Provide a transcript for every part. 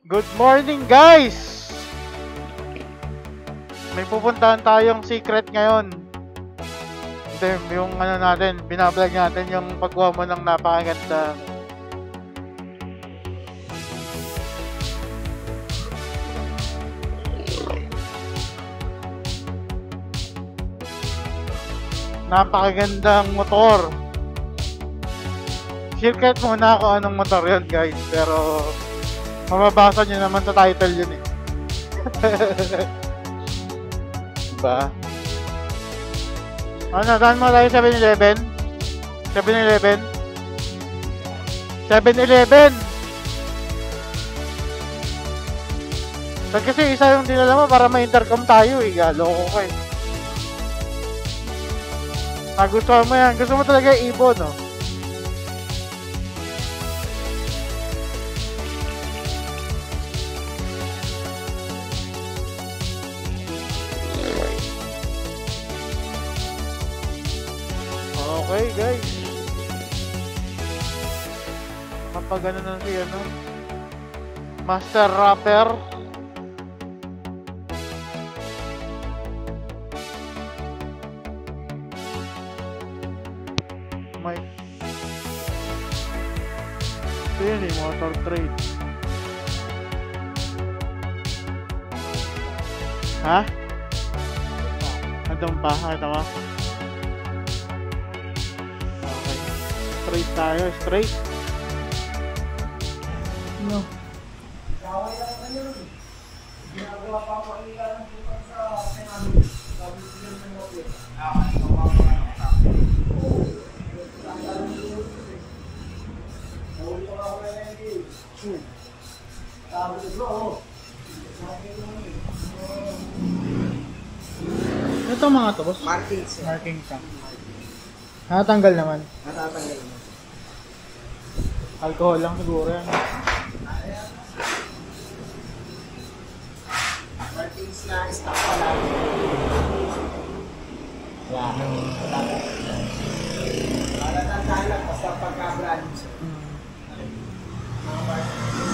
Good morning, guys! May pupuntahan tayong secret ngayon. Ito yung ano natin, binablog natin yung pagkuha mo ng napakaganda. Napakagandang motor. Secret muna ako anong motor yun, guys. Pero mababasa nyo naman sa title yun eh. Diba? Ano, saan mo tayo 7-Eleven? 7-Eleven? 7-Eleven! Ba't kasi isa yung dinala mo para ma-intercom tayo eh. Loko ka eh. Nagustuhan mo yan. Gusto mo talaga ibo, no? Okay, guys. Kapag ano na siya, no? Master Rapper. May... Ito yun eh, motor trade. Ha? Andun pa? Ito ba? Straight tayo, straight. No. Ginagawa pa ako ang ilan ng putang sa namin. Sabi sila ng motor. Ito mga to, boss? Markings. Marking ka. Natanggal naman. Natatanggal mo. Alcohol lang siguro yan. Markings na stock pa lang. Yan. Para tandaan lang basta pagka-brand. Mga markings.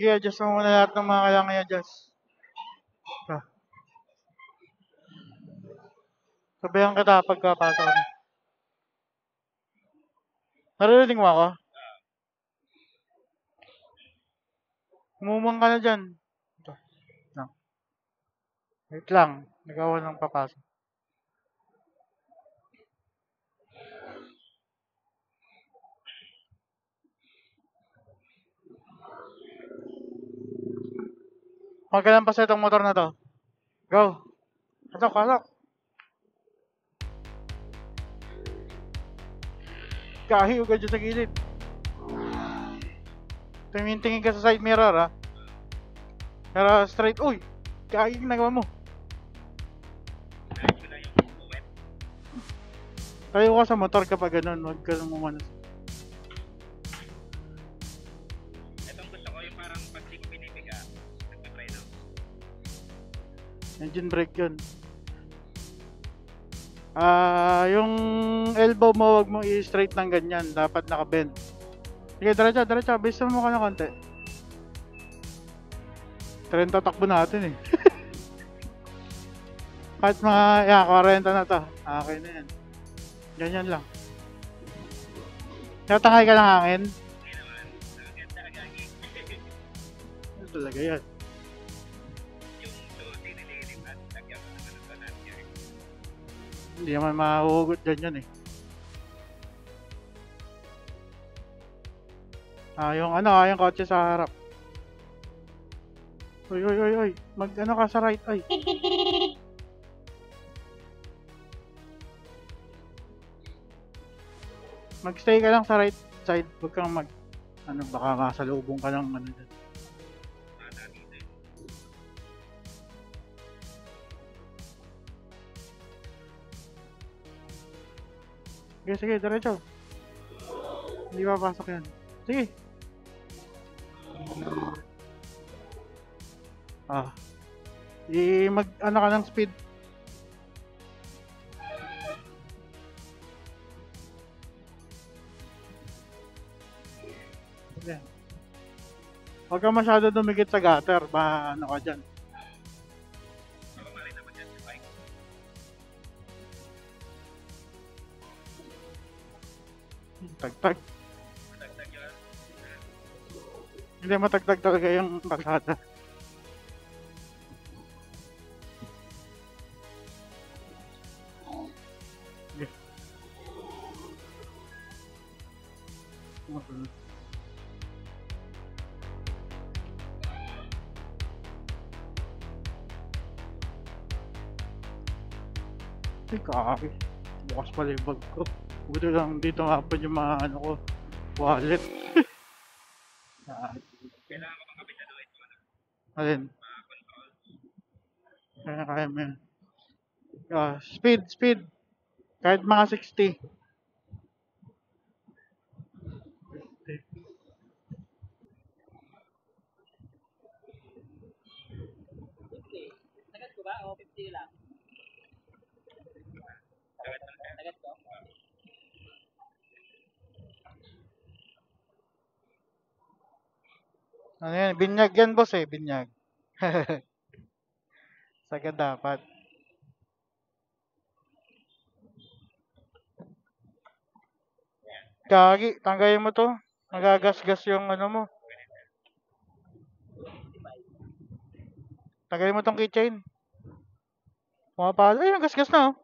I-adjust mo muna lahat ng mga kailangan i-adjust. Sabihan kita pagkapasok mo. Naririnig mo ako? Umumang ka na dyan. Ito. No. Wait lang. Nagawa ng papasok. Magalang pa sa itong motor na to. Go. Pasok, pasok. Kahiyo ka dyan sa gilid. Tingin-tingin ka sa side mirror, ha? Pero straight. Uy! Kahiyo nagawa mo. Tayo ka sa motor kapag ganun. Huwag ka lang umanos. Itong gusto ko yung parang pag di ko pinipiga, nagpa-try na. Engine brake yun. Yung elbow mo wag mong i-straight ng ganyan, dapat naka-bend. Sige, diretso, bisa mo ka na konti. 30 takbo natin eh. Kahit mga, 40 na to. Okay na yan. Ganyan lang. Natangay ka ng hangin. Hindi naman, nakaganda agagi. Ano talaga yan? Yung suot nililim at lagyan ko naman ng banana. Hindi naman mahuhugot dyan yan eh. Yung yung kotse sa harap. Uy. Mag ano ka sa right, ay. Magstay ka lang sa right side. Huwag kang baka kasalubong ka ng dyan. Sige, diretso. Hindi papasok yan. Sige. Mag ka ng speed. Yan. Huwag ka masyado dumikit sa gutter, ano ka dyan. Tagtag. Hindi matagtag talaga yung kalsada. Ay, kaki. Bukas pala yung bag ko. Buti lang dito nga pa yung mga ko, wallet. Kailangan ko pang kapitaluhin mo na. Alin? Control. Kaya mo yan. Speed. Kahit mga 60. Tagat ko ba? O 50 lang? Tagat ko? Ano yan? Binyag yan, boss eh. Binyag. Sagad dapat. Kagi, tanggalin mo to. Nagagasgas yung mo. Tanggalin mo tong keychain. Pumapalo. Ay, nagasgas na oh.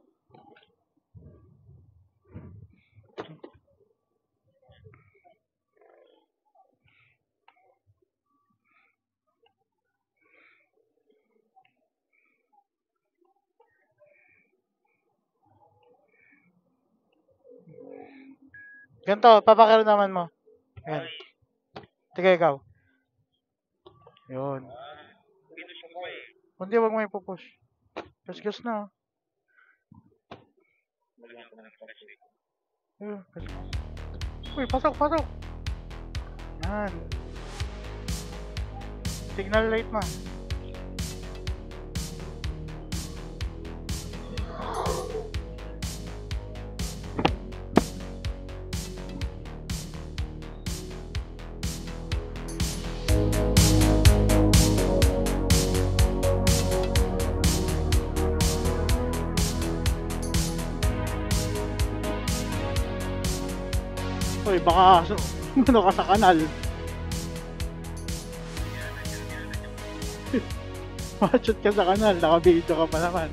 Ganito, naman mo. Ayan. Sige, ikaw. Yun. Pinush mo pa eh. Hindi, wag mo ipupush. Gasgas na. Lagyan ko ng flashlight. Ayun, gasgas. Uy, pasok. Yan. Signal light ma. Uy, baka ano ka sa kanal. Machot ka sa kanal, naka-video ka pa naman.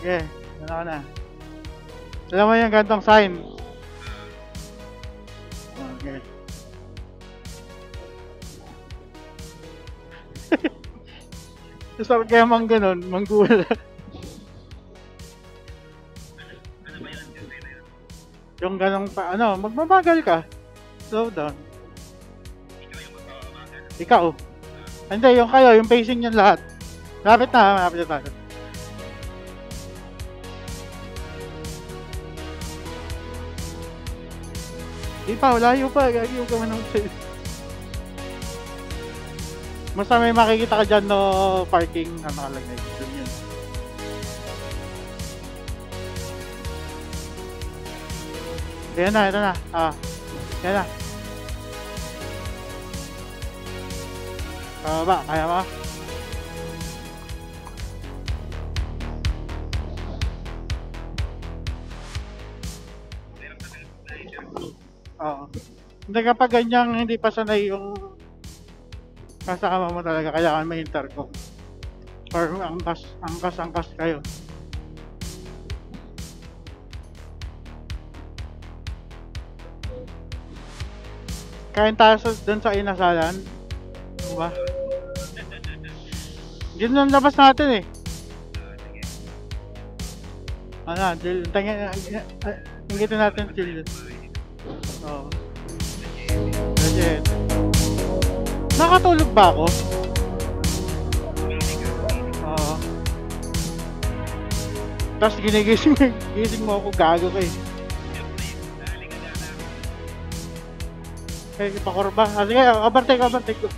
Okay, ano ka na? Alam mo yung gantong sign? Okay. Sarap kaya mang ganun, manggula. Ano ba yun? Yung ganong magmabagal ka. Slow down. Ikaw yung magpapabagal. Ikaw. Hindi, yung pacing yung lahat. Malapit na tayo. Di pa, layo pa. Gagawin ka man ng sa'yo. Basta may makikita ka dyan no parking na nakalagay. Doon yun. Ito na. Yan na. Kaya ba? Oo. Hindi kapag ganyang hindi pa sanay yung kasama mo talaga, kailangan may intercom. Or angkas kayo. Kain tayo dun sa inasalan. Diba? Yun ang labas natin eh. Ano, tingnan natin chill. Oo. Legit. Nakatulog ba ako? Oo. Tapos gising mo ako, gago ka eh. Eh, pakurba. Sige, overtake.